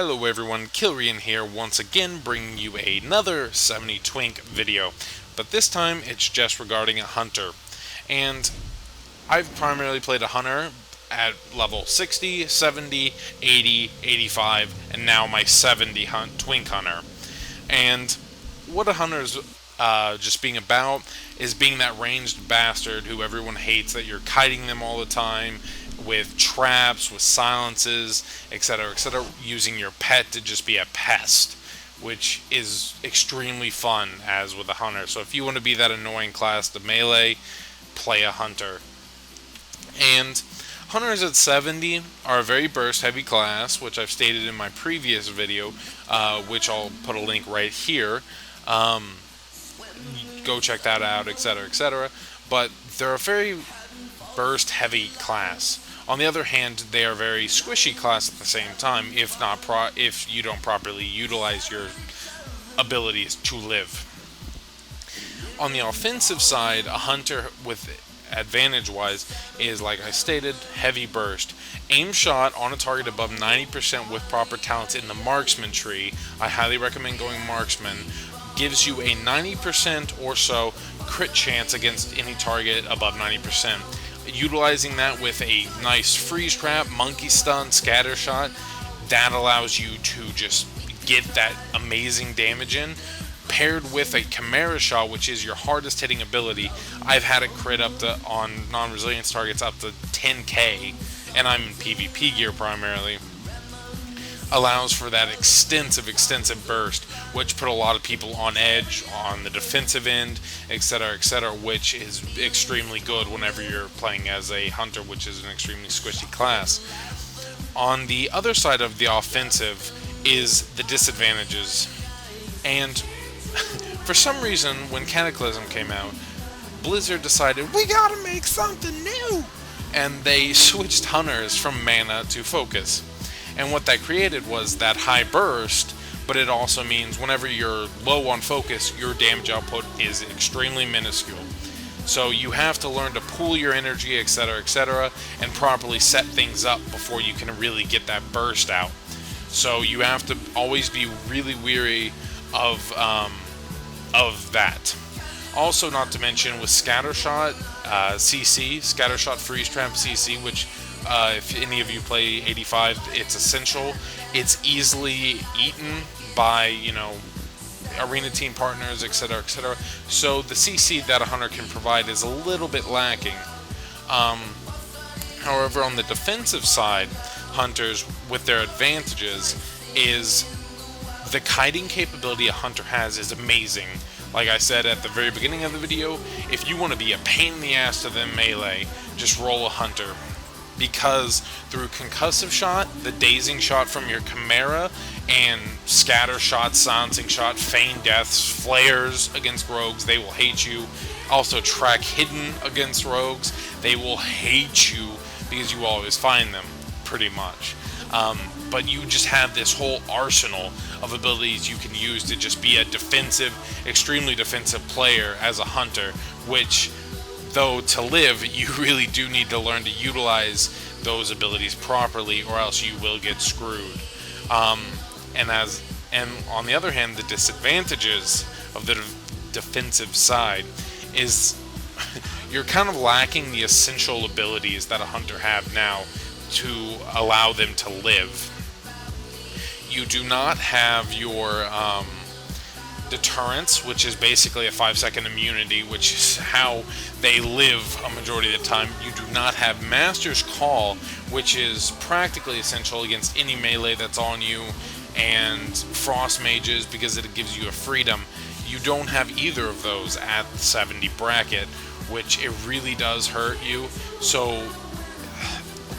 Hello everyone, kilryan here once again bringing you another 70 Twink video, but this time it's just regarding a hunter. And I've primarily played a hunter at level 60, 70, 80, 85, and now my 70 Twink Hunter. And what a hunter is just being about is being that ranged bastard who everyone hates, that you're kiting them all the time with traps, with silences, etc., using your pet to just be a pest, which is extremely fun as with a hunter. So if you want to be that annoying class to melee, play a hunter. And hunters at 70 are a very burst heavy class, which I've stated in my previous video, which I'll put a link right here. Go check that out, etc. But they're a very burst heavy class. On the other hand, they are very squishy class at the same time, if you don't properly utilize your abilities to live. On the offensive side, a hunter with advantage-wise is, like I stated, heavy burst. Aim shot on a target above 90% with proper talents in the marksman tree. I highly recommend going marksman. Gives you a 90% or so crit chance against any target above 90%. Utilizing that with a nice freeze trap, monkey stun, scatter shot, that allows you to just get that amazing damage in. Paired with a chimera shot, which is your hardest hitting ability. I've had it crit up to, on non-resilience targets, up to 10k, and I'm in PvP gear primarily. Allows for that extensive burst, which put a lot of people on edge on the defensive end, etc., which is extremely good whenever you're playing as a hunter, which is an extremely squishy class. On the other side of the offensive is the disadvantages, and for some reason when Cataclysm came out, Blizzard decided we gotta make something new, and they switched hunters from mana to focus. And what that created was that high burst, but it also means whenever you're low on focus, your damage output is extremely minuscule. So you have to learn to pool your energy, etc., and properly set things up before you can really get that burst out. So you have to always be really weary of that. Also, not to mention with Scattershot CC, Scattershot Freeze Trap CC, which if any of you play 85, it's essential. It's easily eaten by, arena team partners, etc. So the CC that a hunter can provide is a little bit lacking. However, on the defensive side, hunters with their advantages is the kiting capability a hunter has is amazing. Like I said at the very beginning of the video, if you want to be a pain in the ass to them melee, just roll a hunter. Because through concussive shot, the dazing shot from your chimera, and scatter shot, silencing shot, feign deaths, flares against rogues, they will hate you. Also track hidden against rogues, they will hate you because you always find them, pretty much. But you just have this whole arsenal of abilities you can use to just be a defensive, extremely defensive player as a hunter, which, though to live, you really do need to learn to utilize those abilities properly, or else you will get screwed. And on the other hand, the disadvantages of the defensive side is you're kind of lacking the essential abilities that a hunter have now to allow them to live. You do not have your deterrence, which is basically a 5-second immunity, which is how they live a majority of the time. You do not have Master's Call, which is practically essential against any melee that's on you, and Frost Mages, because it gives you a freedom. You don't have either of those at the 70 bracket, which it really does hurt you. So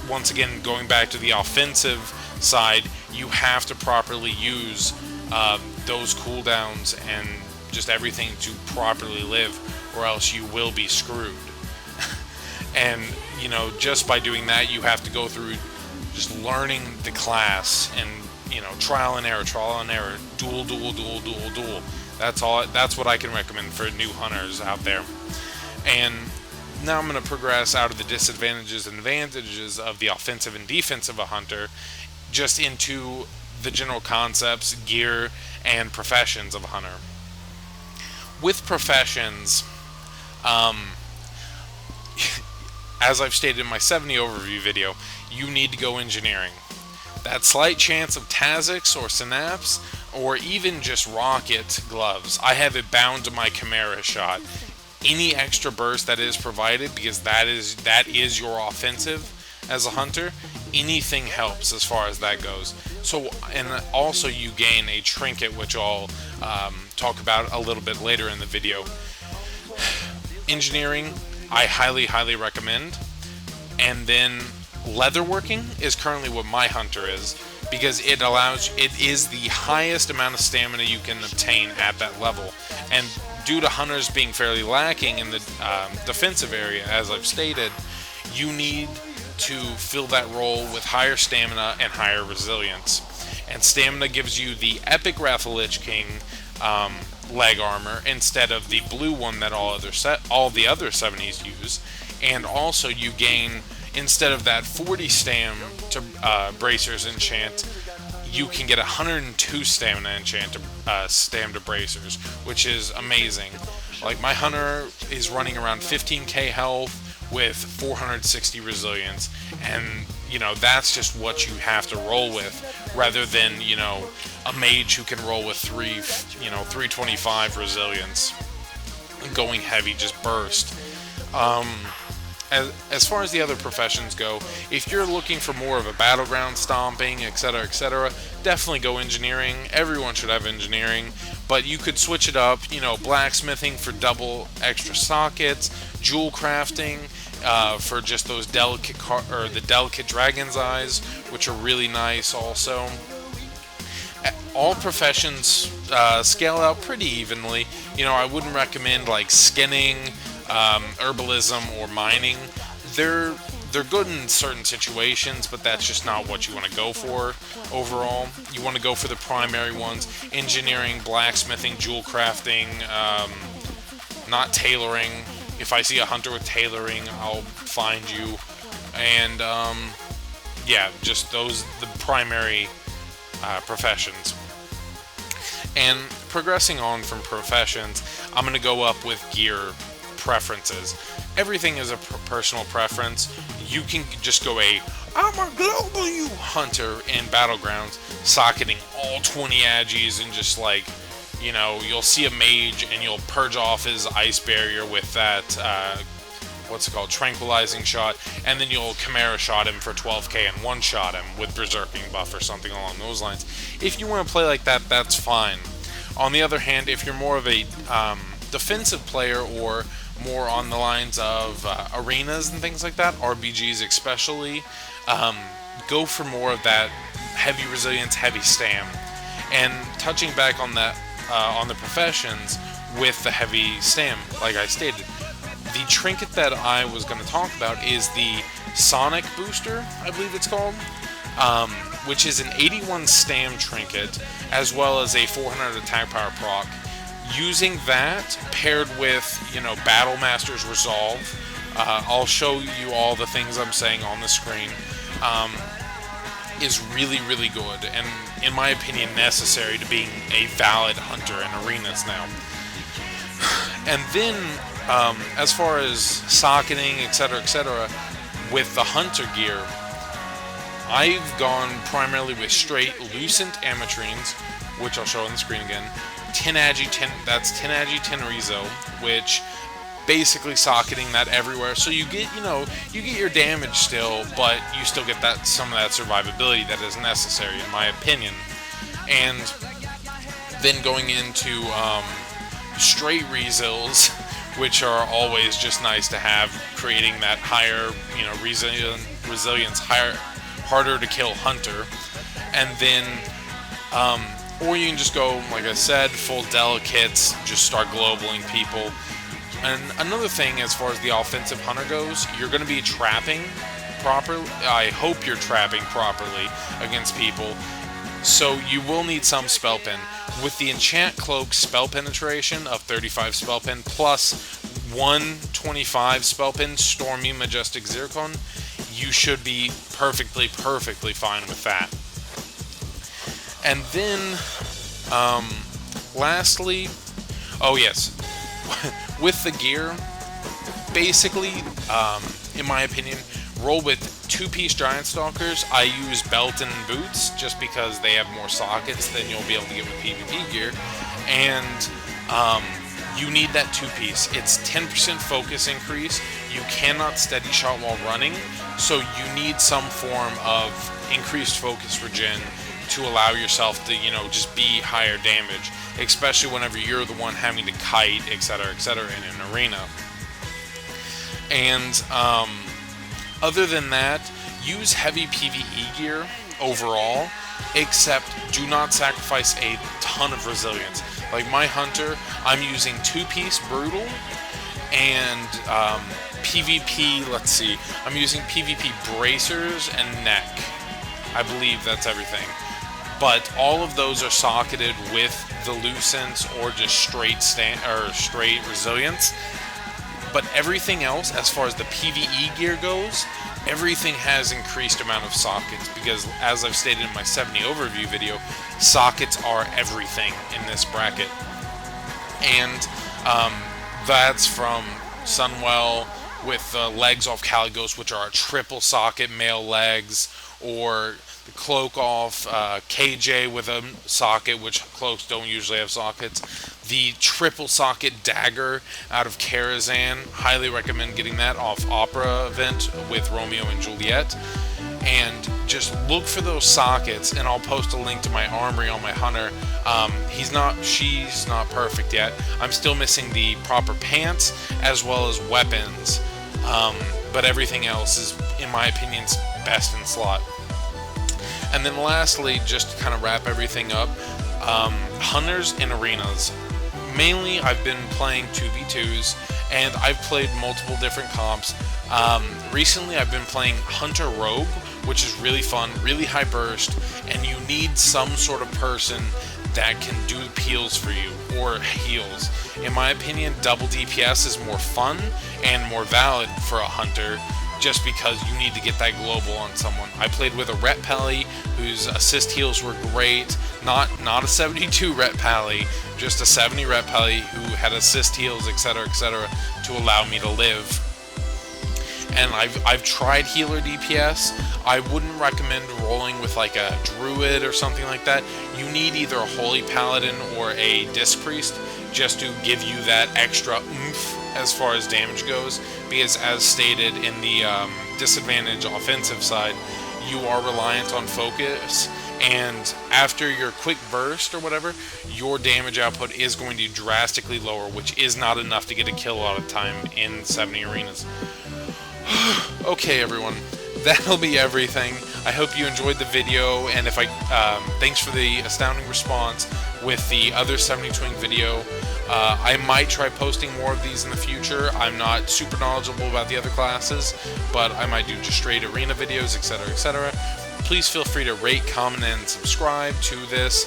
once again, going back to the offensive side, you have to properly use those cooldowns and just everything to properly live, or else you will be screwed. And just by doing that, you have to go through just learning the class and trial and error, duel. That's what I can recommend for new hunters out there. And now I'm going to progress out of the disadvantages and advantages of the offensive and defensive of a hunter just into the general concepts, gear, and professions of a hunter. With professions, as I've stated in my 70 overview video, you need to go engineering. That slight chance of Tazix or Synapse, or even just rocket gloves, I have it bound to my Chimera shot. Any extra burst that is provided, because that is your offensive as a hunter, anything helps as far as that goes. So, and also you gain a trinket, which I'll talk about a little bit later in the video. Engineering, I highly recommend. And then leatherworking is currently what my hunter is, because it is the highest amount of stamina you can obtain at that level. And due to hunters being fairly lacking in the defensive area, as I've stated, you need to fill that role with higher stamina and higher resilience. And stamina gives you the epic Wrath of Lich King leg armor instead of the blue one that all the other 70s use. And also you gain, instead of that 40 stam to bracers enchant, you can get 102 stamina enchant stam to bracers, which is amazing. Like, my hunter is running around 15k health with 460 resilience, and that's just what you have to roll with, rather than a mage who can roll with 325 resilience and going heavy just burst. As far as the other professions go, if you're looking for more of a battleground stomping, etc., definitely go engineering. Everyone should have engineering, but you could switch it up. Blacksmithing for double extra sockets, jewel crafting for just those delicate dragon's eyes, which are really nice. Also, all professions scale out pretty evenly. I wouldn't recommend like skinning, herbalism, or mining. They're good in certain situations, but that's just not what you want to go for overall. You want to go for the primary ones: engineering, blacksmithing, jewel crafting, not tailoring. If I see a hunter with tailoring, I'll find you. And just the primary person's. And progressing on from professions, I'm going to go up with gear preferences. Everything is a personal preference. You can just go I'm a global hunter in Battlegrounds, socketing all 20 Agis, and just you'll see a mage and you'll purge off his ice barrier with that tranquilizing shot, and then you'll Chimera shot him for 12k and one-shot him with berserking buff or something along those lines. If you want to play like that, that's fine. On the other hand, if you're more of a defensive player, or more on the lines of arenas and things like that, RBGs especially, go for more of that heavy resilience, heavy stam. And touching back on that, on the professions with the heavy stam, like I stated, the trinket that I was going to talk about is the Sonic Booster, I believe it's called, which is an 81 stam trinket, as well as a 400 attack power proc. Using that paired with, Battle Master's Resolve, I'll show you all the things I'm saying on the screen, is really good, and in my opinion necessary to being a valid hunter in arenas now. And then, as far as socketing, etc., with the hunter gear, I've gone primarily with straight Lucent Ametrines, which I'll show on the screen again. 10 Agi, that's 10 Agi, 10 Rezo, which basically socketing that everywhere. So you get, you get your damage still, but you still get some of that survivability that is necessary, in my opinion. And then going into straight Rezils, which are always just nice to have, creating that higher, resilience, harder to kill hunter. And then, or you can just go, like I said, full delicates, just start globaling people. And another thing, as far as the offensive hunter goes, you're going to be trapping properly. I hope you're trapping properly against people. So you will need some spell pen. With the Enchant Cloak spell penetration of 35 spell pen plus 125 spell pen Stormy Majestic Zircon, you should be perfectly fine with that. And then, lastly, oh yes, with the gear, basically, in my opinion, roll with two-piece Giant Stalkers. I use belt and boots just because they have more sockets than you'll be able to get with PvP gear. And you need that two-piece. It's 10% focus increase. You cannot steady shot while running, so you need some form of increased focus regen to allow yourself to, just be higher damage, especially whenever you're the one having to kite, etc., etc., in an arena. And other than that, use heavy PvE gear overall, except do not sacrifice a ton of resilience. Like my Hunter, I'm using two-piece Brutal and PvP, let's see, I'm using PvP Bracers and Neck. I believe that's everything. But all of those are socketed with the Lucence or just straight resilience. But everything else, as far as the PvE gear goes, everything has increased amount of sockets, because as I've stated in my 70 overview video, sockets are everything in this bracket. And that's from Sunwell with the legs off Caligos, which are a triple socket male legs, or the cloak off KJ with a socket, which cloaks don't usually have sockets. The triple socket dagger out of Karazhan, highly recommend getting that off Opera event with Romeo and Juliet. And just look for those sockets, and I'll post a link to my armory on my Hunter. She's not perfect yet. I'm still missing the proper pants as well as weapons, but everything else is, in my opinion, best in slot. And then lastly, just to kind of wrap everything up, Hunters and arenas. Mainly, I've been playing 2v2s, and I've played multiple different comps. Recently, I've been playing Hunter Rogue, which is really fun, really high burst, and you need some sort of person that can do peels for you, or heals. In my opinion, double DPS is more fun and more valid for a Hunter, just because you need to get that global on someone. I played with a Ret Pally whose assist heals were great. Not a 72 Ret Pally, just a 70 Ret Pally who had assist heals, etc., etc., to allow me to live. And I've tried healer DPS. I wouldn't recommend rolling with like a Druid or something like that. You need either a Holy Paladin or a Disc Priest just to give you that extra oomph as far as damage goes, because as stated in the disadvantage offensive side, you are reliant on focus, and after your quick burst or whatever, your damage output is going to drastically lower, which is not enough to get a kill a lot of time in 70 arenas. Okay, everyone, that'll be everything. I hope you enjoyed the video, and thanks for the astounding response with the other 70 Twink video. I might try posting more of these in the future. I'm not super knowledgeable about the other classes, but I might do just straight arena videos, etc., etc. Please feel free to rate, comment, and subscribe to this.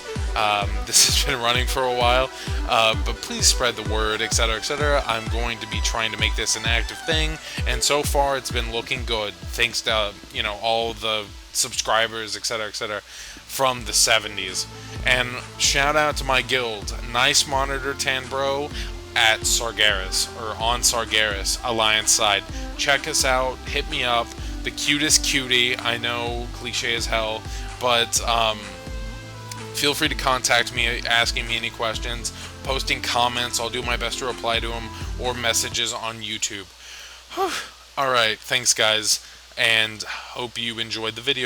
This has been running for a while, but please spread the word, etc., etc. I'm going to be trying to make this an active thing, and so far it's been looking good, thanks to all the subscribers, etc., etc., from the 70s. And shout out to my guild, Nice Monitor Tanbro at Sargeras, or on Sargeras, Alliance side. Check us out, hit me up. The cutest cutie, I know, cliche as hell, but feel free to contact me, asking me any questions, posting comments. I'll do my best to reply to them, or messages on YouTube. Alright, thanks guys, and hope you enjoyed the video.